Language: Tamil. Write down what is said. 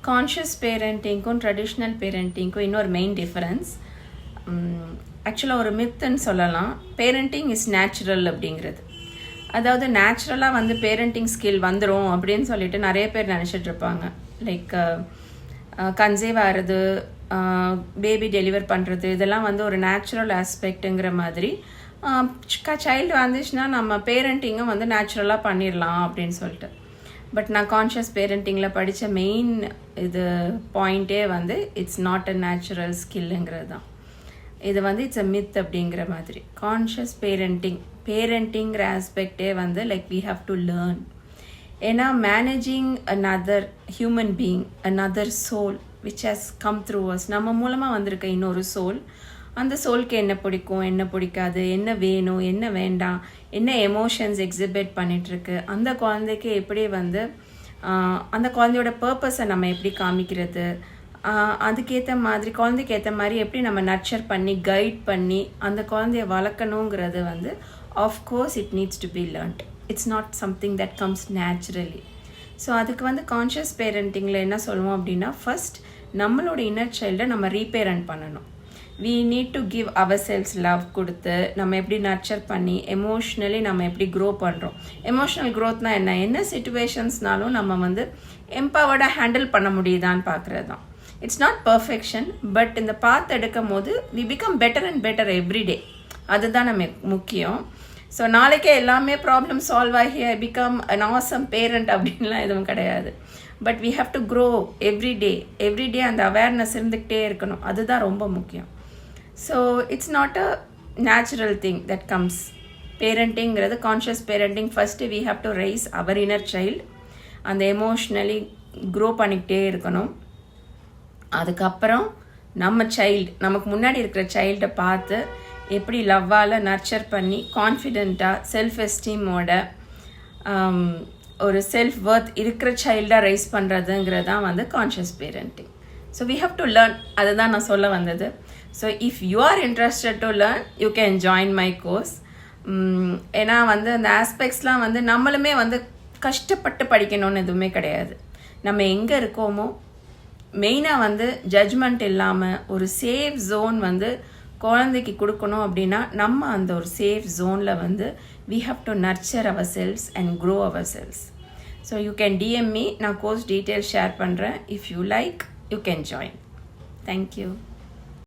கான்ஷியஸ் பேரண்டிங்க்கும் ட்ரெடிஷ்னல் பேரண்டிங்க்கும் இன்னொரு மெயின் டிஃபரன்ஸ் ஆக்சுவலாக ஒரு மித்துன்னு சொல்லலாம். பேரண்டிங் இஸ் நேச்சுரல் அப்படிங்கிறது. அதாவது நேச்சுரலாக வந்து பேரண்டிங் ஸ்கில் வந்துடும் அப்படின்னு சொல்லிட்டு நிறைய பேர் நினச்சிட்டு இருப்பாங்க. லைக் கன்சீவ் ஆகிறது, பேபி டெலிவர் பண்ணுறது, இதெல்லாம் வந்து ஒரு நேச்சுரல் ஆஸ்பெக்ட்டுங்கிற மாதிரி சைல்டு வந்துச்சுன்னா நம்ம பேரண்டிங்கும் வந்து நேச்சுரலாக பண்ணிடலாம் அப்படின்னு சொல்லிட்டு. பட் நான் கான்ஷியஸ் பேரண்டிங்கில் படித்த மெயின் இது பாயிண்ட்டே வந்து இட்ஸ் நாட் அ நேச்சுரல் ஸ்கில்லுங்கிறது தான். இது வந்து இட்ஸ் அ மித் அப்படிங்கிற மாதிரி. கான்ஷியஸ் பேரண்டிங்கிற ஆஸ்பெக்டே வந்து like we have to learn. ஏன்னா managing another human being, another soul which has come through us, நம்ம மூலமாக வந்திருக்க இன்னொரு சோல், அந்த சோலுக்கு என்ன பிடிக்கும், என்ன பிடிக்காது, என்ன வேணும், என்ன வேண்டாம், என்ன எமோஷன்ஸ் எக்ஸிபிட் பண்ணிகிட்ருக்கு, அந்த குழந்தைக்கு எப்படி வந்து அந்த குழந்தையோட பர்பஸை நம்ம எப்படி காமிக்கிறது, அதுக்கேற்ற மாதிரி குழந்தைக்கு ஏற்ற மாதிரி எப்படி நம்ம நர்ச்சர் பண்ணி கைட் பண்ணி அந்த குழந்தைய வளர்க்கணுங்கிறது வந்து of course it needs to be learned. It's not something that comes naturally. So அதுக்கு வந்து கான்ஷியஸ் பேரண்டிங்கில் என்ன சொல்லுவோம் அப்படின்னா, ஃபர்ஸ்ட் நம்மளோட இன்னர் சைல்டை நம்ம ரீபேரண்ட் பண்ணணும். we need to give ourselves love கொடுத்து நம்ம எப்படி நர்ச்சர் பண்ணி எமோஷ்னலி நம்ம எப்படி க்ரோ பண்ணுறோம். எமோஷ்னல் க்ரோத்னா என்ன சுச்சுவேஷன்ஸ்னாலும் நம்ம வந்து எம்பவர்டாக ஹேண்டில் பண்ண முடியுதான்னு பார்க்குறது தான். இட்ஸ் நாட் பர்ஃபெக்ஷன், பட் இந்த பாத் எடுக்கும் போது we become better and better everyday. அதுதான் நம்ம முக்கியம். ஸோ நாளைக்கே எல்லாமே ப்ராப்ளம் சால்வ் ஆகி I become an awesome parent அப்படின்லாம் எதுவும் கிடையாது. But we have to grow everyday அந்த அவேர்னஸ் இருந்துக்கிட்டே இருக்கணும். அதுதான் ரொம்ப முக்கியம். So it's not a natural thing that comes. பேரண்டிங்கிறது conscious parenting first we have to raise our inner child. அந்த எமோஷ்னலி க்ரோ பண்ணிக்கிட்டே இருக்கணும். அதுக்கப்புறம் நம்ம சைல்டு, நமக்கு முன்னாடி இருக்கிற சைல்டை பார்த்து எப்படி லவ்வால் நர்ச்சர் பண்ணி கான்ஃபிடெண்ட்டாக செல்ஃப் எஸ்டீமோட ஒரு செல்ஃப் ஒர்த் இருக்கிற சைல்டாக ரைஸ் பண்ணுறதுங்கிறது தான் வந்து conscious parenting. So we have to learn. அதுதான் நான் சொல்ல வந்தது. So if you are interested to learn you can join my course. ஏன்னா வந்து அந்த ஆஸ்பெக்ட்ஸ்லாம் வந்து நம்மளுமே வந்து கஷ்டப்பட்டு படிக்கணும்னு எதுவுமே கிடையாது. நம்ம எங்கே இருக்கோமோ மெயினாக வந்து ஜட்ஜ்மெண்ட் இல்லாமல் ஒரு சேஃப் ஜோன் வந்து குழந்தைக்கு கொடுக்கணும் அப்படின்னா நம்ம அந்த ஒரு சேஃப் ஜோனில் வந்து we have to nurture ourselves and grow ourselves. So you can DM me, நான் கோர்ஸ் டீட்டெயில்ஸ் ஷேர் பண்ணுறேன். If you like, you can join. Thank you.